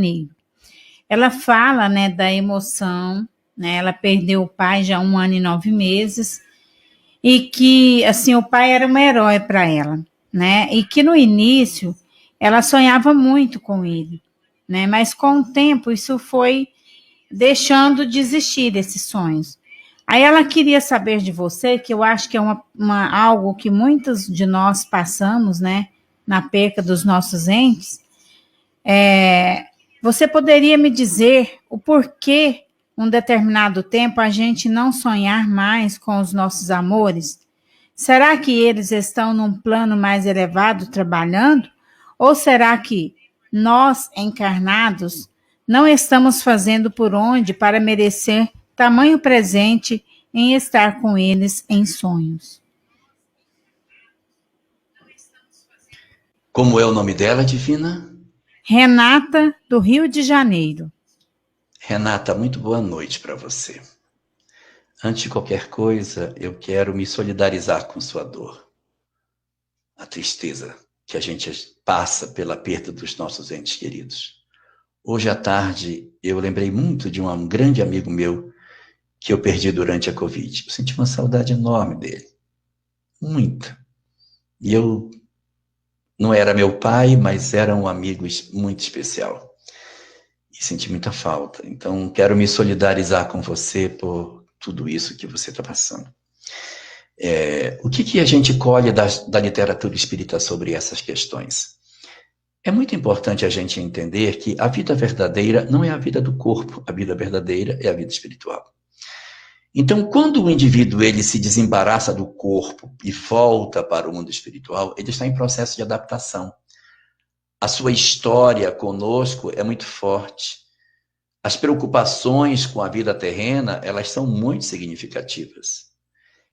Janeiro. Ela fala, né, da emoção, né? Ela perdeu o pai já há 1 ano e 9 meses e que, assim, o pai era um herói para ela, né? E que no início ela sonhava muito com ele, né? Mas com o tempo isso foi deixando de existir desses sonhos. Aí ela queria saber de você, que eu acho que é algo que muitos de nós passamos, né? Na perca dos nossos entes. Você poderia me dizer o porquê, um determinado tempo, a gente não sonhar mais com os nossos amores? Será que eles estão num plano mais elevado trabalhando? Ou será que nós, encarnados, não estamos fazendo por onde para merecer tamanho presente em estar com eles em sonhos? Como é o nome dela, Divina? Renata, do Rio de Janeiro. Renata, muito boa noite para você. Antes de qualquer coisa, eu quero me solidarizar com sua dor. A tristeza que a gente passa pela perda dos nossos entes queridos. Hoje à tarde, eu lembrei muito de um grande amigo meu que eu perdi durante a Covid. Eu senti uma saudade enorme dele. Muita. E eu não era meu pai, mas era um amigo muito especial. E senti muita falta. Então, quero me solidarizar com você por tudo isso que você está passando. O que a gente colhe da literatura espírita sobre essas questões? É muito importante a gente entender que a vida verdadeira não é a vida do corpo, a vida verdadeira é a vida espiritual. Então, quando o indivíduo ele se desembaraça do corpo e volta para o mundo espiritual, ele está em processo de adaptação. A sua história conosco é muito forte. As preocupações com a vida terrena, elas são muito significativas.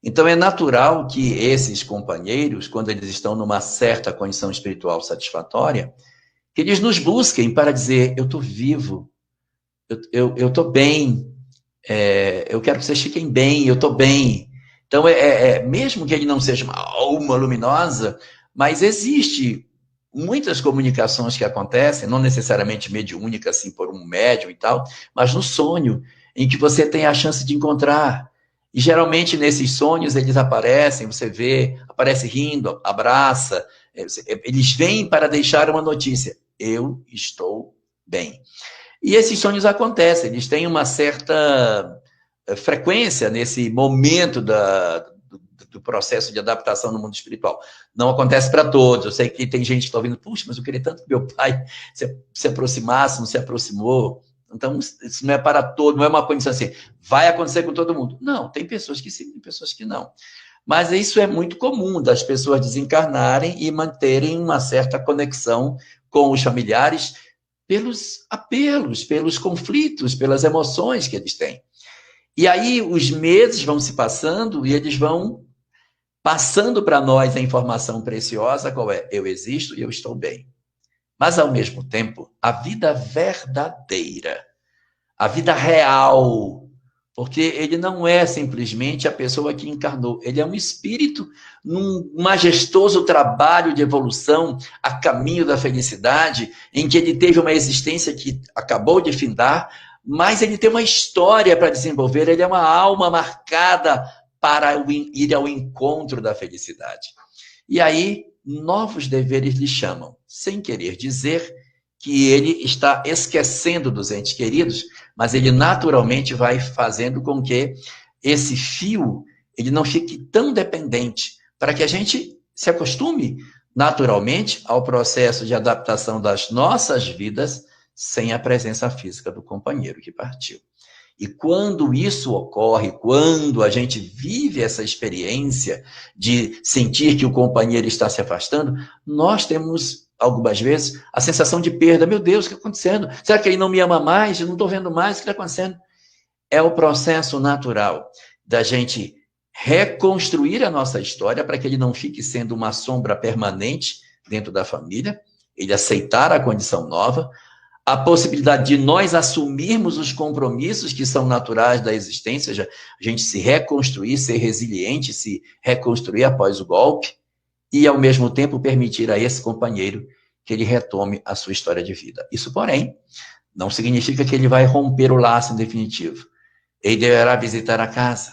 Então, é natural que esses companheiros, quando eles estão numa certa condição espiritual satisfatória, que eles nos busquem para dizer, eu estou vivo, eu estou bem, eu quero que vocês fiquem bem, eu estou bem. Então, mesmo que ele não seja uma alma luminosa, mas existe muitas comunicações que acontecem, não necessariamente mediúnica, assim, por um médium e tal, mas no sonho, em que você tem a chance de encontrar. E geralmente nesses sonhos eles aparecem, você vê, aparece rindo, abraça, eles vêm para deixar uma notícia, eu estou bem. E esses sonhos acontecem, eles têm uma certa frequência nesse momento do processo de adaptação no mundo espiritual. Não acontece para todos, eu sei que tem gente que está ouvindo, puxa, mas eu queria tanto que meu pai se aproximasse, não se aproximou. Então, isso não é para todo, não é uma condição assim, vai acontecer com todo mundo. Não, tem pessoas que sim, tem pessoas que não. Mas isso é muito comum, das pessoas desencarnarem e manterem uma certa conexão com os familiares pelos apelos, pelos conflitos, pelas emoções que eles têm. E aí os meses vão se passando e eles vão passando para nós a informação preciosa, qual é? Eu existo e eu estou bem. Mas, ao mesmo tempo, a vida verdadeira, a vida real, porque ele não é simplesmente a pessoa que encarnou, ele é um espírito num majestoso trabalho de evolução a caminho da felicidade, em que ele teve uma existência que acabou de findar, mas ele tem uma história para desenvolver, ele é uma alma marcada para ir ao encontro da felicidade. E aí, novos deveres lhe chamam, sem querer dizer que ele está esquecendo dos entes queridos, mas ele naturalmente vai fazendo com que esse fio ele não fique tão dependente, para que a gente se acostume naturalmente ao processo de adaptação das nossas vidas sem a presença física do companheiro que partiu. E quando isso ocorre, quando a gente vive essa experiência de sentir que o companheiro está se afastando, nós temos, algumas vezes, a sensação de perda. Meu Deus, o que está acontecendo? Será que ele não me ama mais? Eu não estou vendo mais, o que está acontecendo? É o processo natural da gente reconstruir a nossa história para que ele não fique sendo uma sombra permanente dentro da família, ele aceitar a condição nova, a possibilidade de nós assumirmos os compromissos que são naturais da existência, a gente se reconstruir, ser resiliente, se reconstruir após o golpe, e, ao mesmo tempo, permitir a esse companheiro que ele retome a sua história de vida. Isso, porém, Não significa que ele vai romper o laço em definitivo. Ele deverá visitar a casa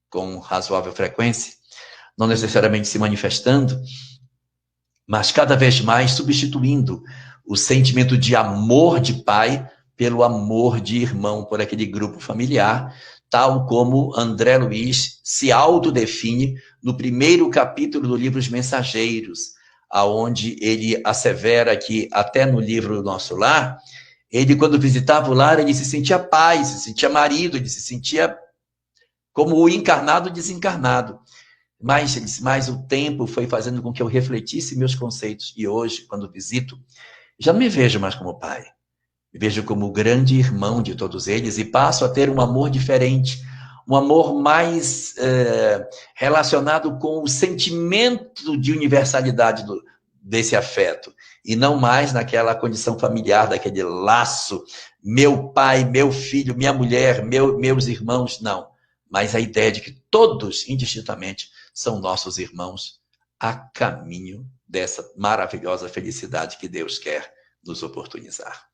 com razoável frequência, não necessariamente se manifestando, mas cada vez mais substituindo o sentimento de amor de pai pelo amor de irmão por aquele grupo familiar, tal como André Luiz se autodefine no primeiro capítulo do livro Os Mensageiros, aonde ele assevera que, até no livro Nosso Lar, ele, quando visitava o lar, ele se sentia pai, se sentia marido, ele se sentia como o encarnado desencarnado. Mas o tempo foi fazendo com que eu refletisse meus conceitos. E hoje, quando visito, já não me vejo mais como pai. Me vejo como o grande irmão de todos eles e passo a ter um amor diferente, um amor mais relacionado com o sentimento de universalidade desse afeto, e não mais naquela condição familiar, daquele laço, meu pai, meu filho, minha mulher, meus irmãos, não. Mas a ideia de que todos, indistintamente, são nossos irmãos a caminho dessa maravilhosa felicidade que Deus quer nos oportunizar.